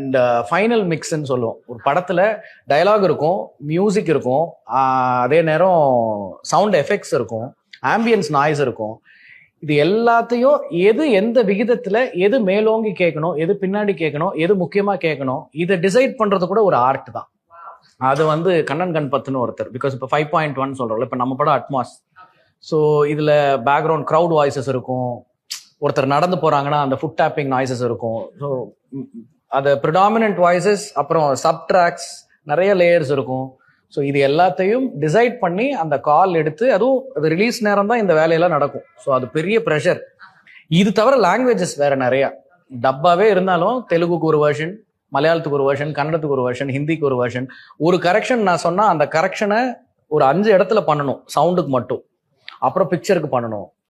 And final மிக்ஸ்ன்னு சொல்லுவோம். ஒரு படத்துல டயலாக் இருக்கும், மியூசிக் இருக்கும், அதே நேரம் சவுண்ட் எஃபெக்ட்ஸ் இருக்கும், ஆம்பியன்ஸ் நாய்ஸ் இருக்கும். இது எல்லாத்தையும் எது எந்த விகிதத்துல எது மேலோங்கி கேட்கணும், எது பின்னாடி கேட்கணும், எது முக்கியமா கேட்கணும், இதை டிசைட் பண்றது கூட ஒரு ஆர்ட் தான். அது வந்து கண்ணன் கண்பத்துன்னு ஒருத்தர், பிகாஸ் இப்போ 5.1 சொல்றோம்ல, இப்போ நம்ம படம் அட்மாஸ். ஸோ இதுல பேக்ரவுண்ட் க்ரௌட் வாய்ஸஸ் இருக்கும், ஒருத்தர் நடந்து போறாங்கன்னா அந்த ஃபுட் டேப்பிங் நாய்ஸஸ் இருக்கும். ஸோ அது ப்ரிடாமினன்ட் வாய்ஸஸ், அப்புறம் சப் ட்ராக்ஸ், நிறைய லேயர்ஸ் இருக்கும். ஸோ இது எல்லாத்தையும் டிசைட் பண்ணி அந்த கால் எடுத்து, அதுவும் அது ரிலீஸ் நேரம் தான் இந்த வேலையெல்லாம் நடக்கும். ஸோ அது பெரிய ப்ரெஷர். இது தவிர லாங்குவேஜஸ் வேற நிறைய டப்பாவே இருந்தாலும், தெலுங்குக்கு ஒரு வெர்ஷன், மலையாளத்துக்கு ஒரு வெர்ஷன், கன்னடத்துக்கு ஒரு வெர்ஷன், ஹிந்திக்கு ஒரு வெர்ஷன். ஒரு கரெக்ஷன் நான் சொன்னா அந்த கரெக்ஷனை ஒரு 5 இடத்துல பண்ணணும், சவுண்டுக்கு மட்டும். அப்புறம் பிக்சருக்கு பண்ணணும்,